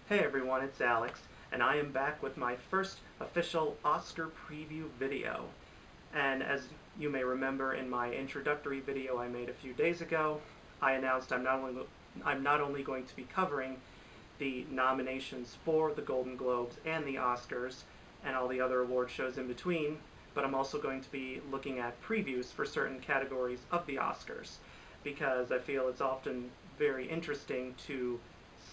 Hey everyone, it's Alex, and I am back with my first official Oscar preview video. And as you may remember in my introductory video I made a few days ago, I announced I'm not only going to be covering the nominations for the Golden Globes and the Oscars and all the other award shows in between, but I'm also going to be looking at previews for certain categories of the Oscars, because I feel it's often very interesting to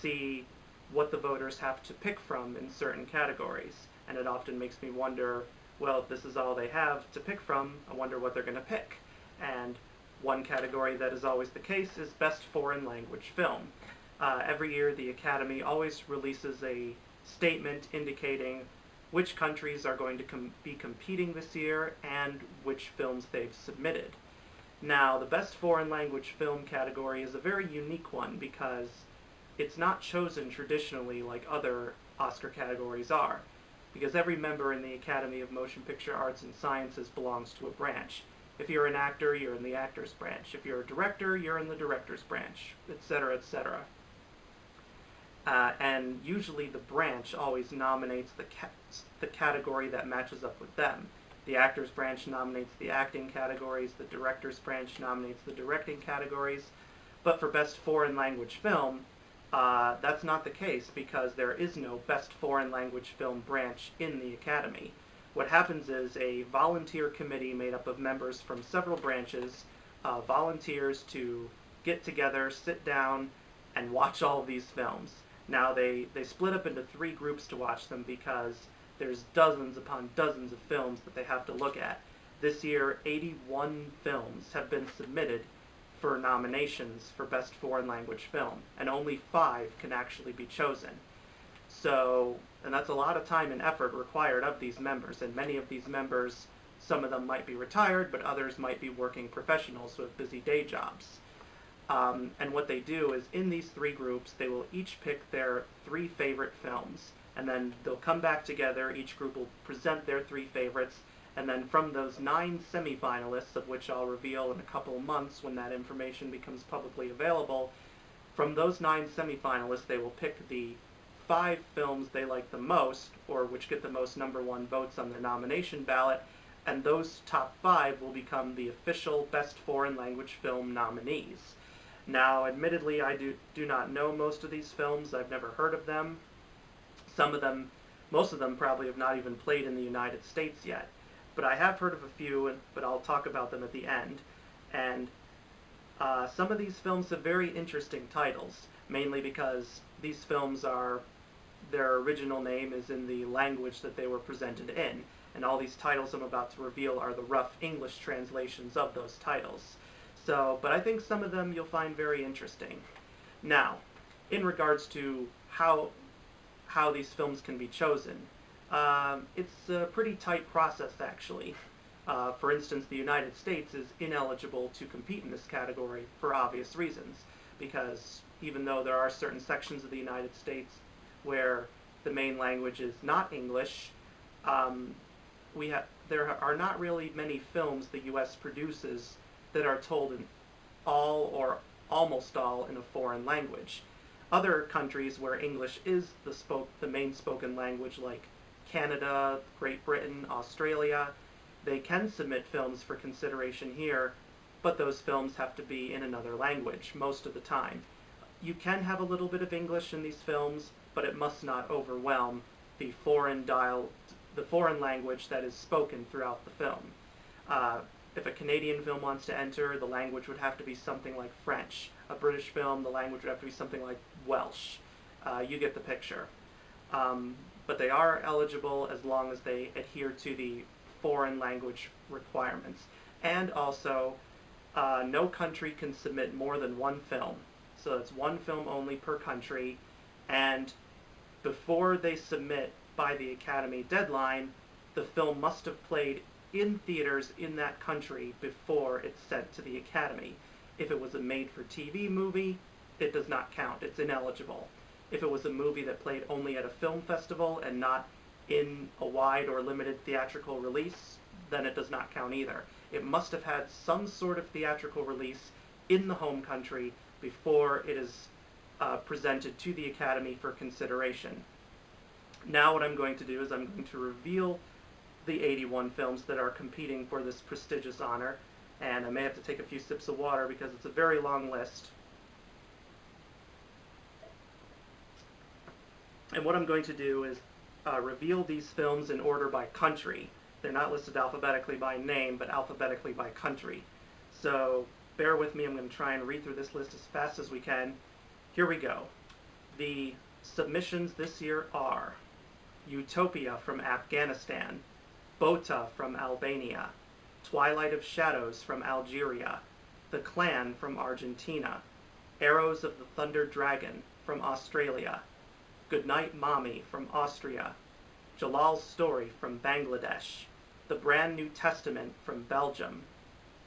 see what the voters have to pick from in certain categories. And it often makes me wonder, well, if this is all they have to pick from, I wonder what they're going to pick. And one category that is always the case is Best Foreign Language Film. Every year the Academy always releases a statement indicating which countries are going to be competing this year and which films they've submitted. Now, the Best Foreign Language Film category is a very unique one because it's not chosen traditionally like other Oscar categories are, because every member in the Academy of Motion Picture Arts and Sciences belongs to a branch. If you're an actor, you're in the actor's branch. If you're a director, you're in the director's branch, etc., etc. And usually the branch always nominates the category that matches up with them. The actor's branch nominates the acting categories, the director's branch nominates the directing categories, but for Best Foreign Language Film, that's not the case because there is no Best Foreign Language Film branch in the Academy. What happens is a volunteer committee made up of members from several branches volunteers to get together, sit down, and watch all of these films. Now they split up into three groups to watch them because there's dozens upon dozens of films that they have to look at. This year, 81 films have been submitted for nominations for Best Foreign Language Film, and only 5 can actually be chosen. So, and that's a lot of time and effort required of these members, and many of these members, some of them might be retired, but others might be working professionals with busy day jobs. And what they do is, in these three groups, they will each pick their 3 favorite films, and then they'll come back together, each group will present their 3 favorites, and then from those 9 semifinalists, of which I'll reveal in a couple of months when that information becomes publicly available, from those 9 semifinalists they will pick the 5 films they like the most, or which get the most number 1 votes on their nomination ballot, and those top 5 will become the official Best Foreign Language Film nominees. Now, admittedly, I do not know most of these films. I've never heard of them. Most of them probably have not even played in the United States yet. But I have heard of a few, but I'll talk about them at the end. And some of these films have very interesting titles, mainly because these films their original name is in the language that they were presented in. And all these titles I'm about to reveal are the rough English translations of those titles. But I think some of them you'll find very interesting. Now, in regards to how these films can be chosen, it's a pretty tight process, actually. For instance, the United States is ineligible to compete in this category for obvious reasons, because even though there are certain sections of the United States where the main language is not English, there are not really many films the U.S. produces that are told in all or almost all in a foreign language. Other countries where English is the main spoken language, like Canada, Great Britain, Australia, they can submit films for consideration here, but those films have to be in another language most of the time. You can have a little bit of English in these films, but it must not overwhelm the foreign language that is spoken throughout the film. If a Canadian film wants to enter, the language would have to be something like French. A British film, the language would have to be something like Welsh. You get the picture. But they are eligible as long as they adhere to the foreign language requirements. And also, no country can submit more than 1 film. So it's 1 film only per country. And before they submit by the Academy deadline, the film must have played in theaters in that country before it's sent to the Academy. If it was a made-for-TV movie, it does not count. It's ineligible. If it was a movie that played only at a film festival and not in a wide or limited theatrical release, then it does not count either. It must have had some sort of theatrical release in the home country before it is presented to the Academy for consideration. Now what I'm going to do is I'm going to reveal the 81 films that are competing for this prestigious honor, and I may have to take a few sips of water because it's a very long list. And what I'm going to do is reveal these films in order by country. They're not listed alphabetically by name, but alphabetically by country. So bear with me, I'm going to try and read through this list as fast as we can. Here we go. The submissions this year are Utopia from Afghanistan, Bota from Albania, Twilight of Shadows from Algeria, The Clan from Argentina, Arrows of the Thunder Dragon from Australia, Goodnight Mommy from Austria, Jalal's Story from Bangladesh, The Brand New Testament from Belgium,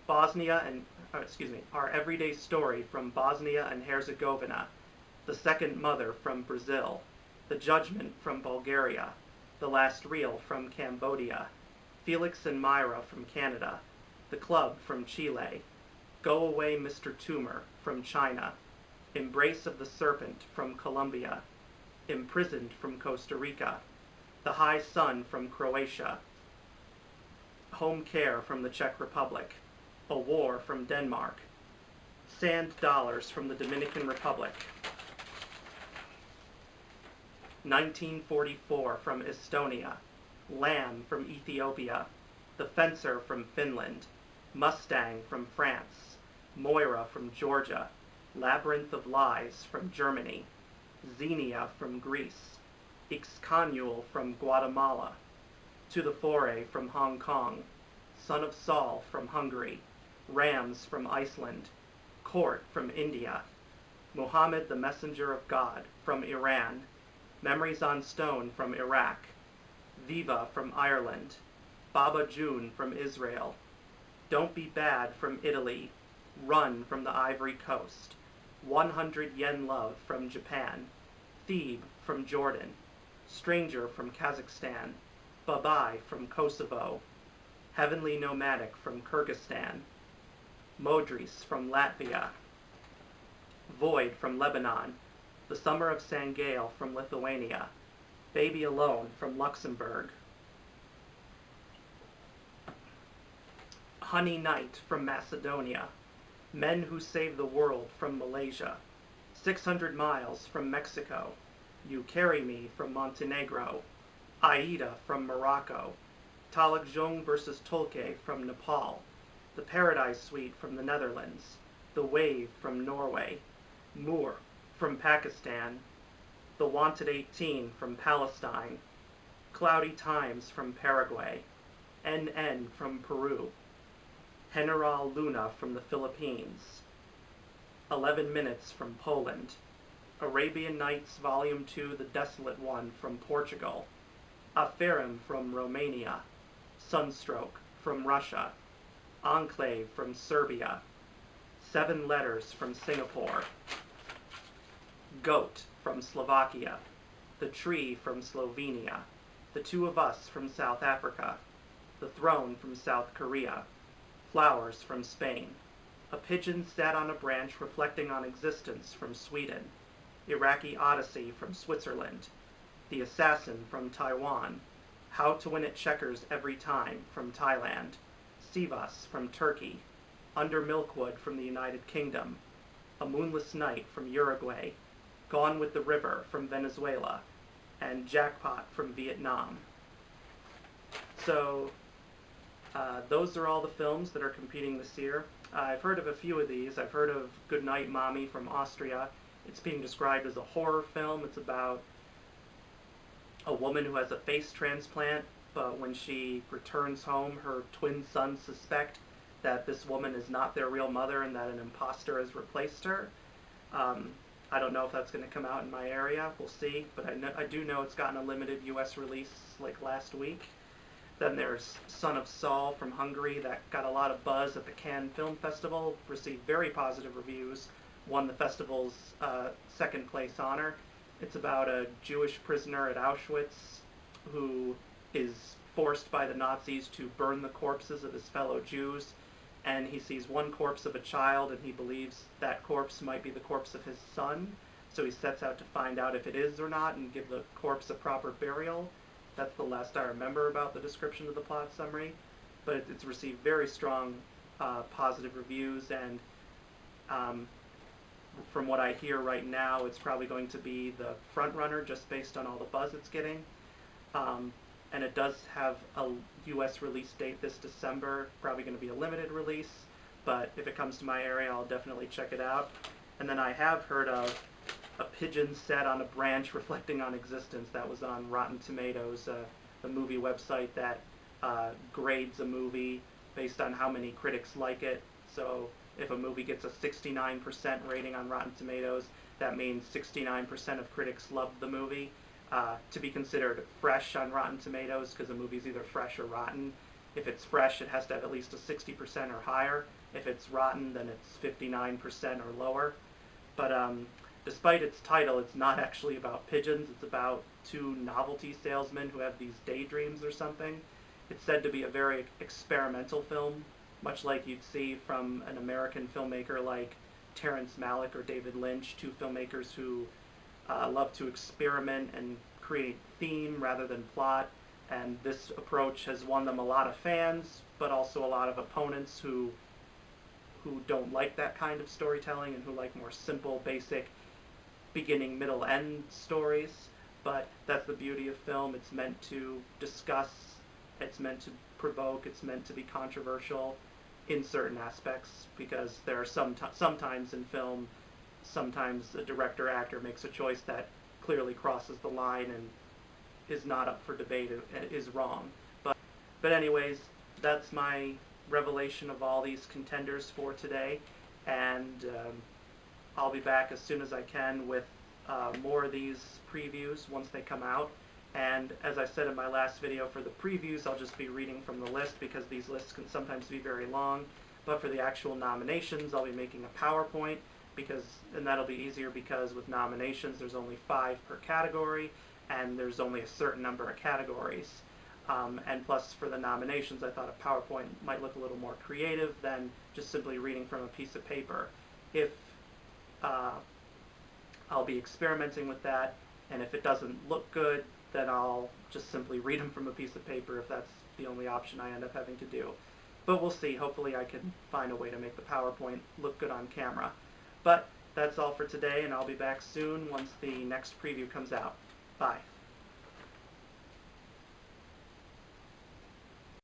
Our Everyday Story from Bosnia and Herzegovina, The Second Mother from Brazil, The Judgment from Bulgaria, The Last Reel from Cambodia, Felix and Myra from Canada, The Club from Chile, Go Away Mr. Tumor from China, Embrace of the Serpent from Colombia, Imprisoned from Costa Rica, The High Sun from Croatia, Home Care from the Czech Republic, A War from Denmark, Sand Dollars from the Dominican Republic, 1944 from Estonia, Lamb from Ethiopia, The Fencer from Finland, Mustang from France, Moira from Georgia, Labyrinth of Lies from Germany, Xenia from Greece, Ixcanule from Guatemala, To the Foray from Hong Kong, Son of Saul from Hungary, Rams from Iceland, Court from India, Muhammad the Messenger of God from Iran, Memories on Stone from Iraq, Viva from Ireland, Baba June from Israel, Don't Be Bad from Italy, Run from the Ivory Coast, 100 Yen Love from Japan, Thebe from Jordan, Stranger from Kazakhstan, Babai from Kosovo, Heavenly Nomadic from Kyrgyzstan, Modris from Latvia, Void from Lebanon, The Summer of Sangale from Lithuania, Baby Alone from Luxembourg, Honey Night from Macedonia, Men Who Save the World from Malaysia, 600 Miles from Mexico, You Carry Me from Montenegro, Aida from Morocco, Talakjong vs. Tolke from Nepal, The Paradise Suite from the Netherlands, The Wave from Norway, Moore from Pakistan, The Wanted 18 from Palestine, Cloudy Times from Paraguay, NN from Peru, General Luna from the Philippines, 11 Minutes from Poland, Arabian Nights Volume 2 The Desolate One from Portugal, Aferim from Romania, Sunstroke from Russia, Enclave from Serbia, 7 Letters from Singapore, Goat from Slovakia, The Tree from Slovenia, The Two of Us from South Africa, The Throne from South Korea, Flowers from Spain, A Pigeon Sat on a Branch Reflecting on Existence from Sweden, Iraqi Odyssey from Switzerland, The Assassin from Taiwan, How to Win at Checkers Every Time from Thailand, Sivas from Turkey, Under Milkwood from the United Kingdom, A Moonless Night from Uruguay, Gone with the River from Venezuela, and Jackpot from Vietnam. So those are all the films that are competing this year. I've heard of a few of these. I've heard of Goodnight Mommy from Austria. It's being described as a horror film. It's about a woman who has a face transplant, but when she returns home, her twin sons suspect that this woman is not their real mother and that an imposter has replaced her. I don't know if that's going to come out in my area. We'll see. But I do know it's gotten a limited U.S. release like last week. Then there's Son of Saul from Hungary that got a lot of buzz at the Cannes Film Festival, received very positive reviews, won the festival's second place honor. It's about a Jewish prisoner at Auschwitz who is forced by the Nazis to burn the corpses of his fellow Jews, and he sees one corpse of a child and he believes that corpse might be the corpse of his son, so he sets out to find out if it is or not and give the corpse a proper burial. That's the last I remember about the description of the plot summary, but it's received very strong positive reviews, and from what I hear right now, it's probably going to be the front runner just based on all the buzz it's getting. And it does have a US release date this December, probably going to be a limited release, but if it comes to my area, I'll definitely check it out. And then I have heard of a pigeon sat on a branch reflecting on existence. That was on Rotten Tomatoes, the movie website that grades a movie based on how many critics like it. So if a movie gets a 69% rating on Rotten Tomatoes, that means 69% of critics loved the movie. To be considered fresh on Rotten Tomatoes, because a movie's either fresh or rotten. If it's fresh, it has to have at least a 60% or higher. If it's rotten, then it's 59% or lower. But despite its title, it's not actually about pigeons. It's about two novelty salesmen who have these daydreams or something. It's said to be a very experimental film, much like you'd see from an American filmmaker like Terrence Malick or David Lynch, two filmmakers who love to experiment and create theme rather than plot, and this approach has won them a lot of fans, but also a lot of opponents who don't like that kind of storytelling and who like more simple, basic, beginning, middle, end stories. But that's the beauty of film. It's meant to discuss, it's meant to provoke, it's meant to be controversial in certain aspects, because there are sometimes in film, sometimes a director-actor makes a choice that clearly crosses the line and is not up for debate, is wrong. But anyways, that's my revelation of all these contenders for today, and I'll be back as soon as I can with more of these previews once they come out. And as I said in my last video, for the previews I'll just be reading from the list, because these lists can sometimes be very long. But for the actual nominations, I'll be making a PowerPoint, and that'll be easier because with nominations there's only 5 per category, and there's only a certain number of categories. And plus, for the nominations, I thought a PowerPoint might look a little more creative than just simply reading from a piece of paper. If I'll be experimenting with that, and if it doesn't look good, then I'll just simply read them from a piece of paper if that's the only option I end up having to do. But we'll see. Hopefully I can find a way to make the PowerPoint look good on camera. But that's all for today, and I'll be back soon once the next preview comes out. Bye.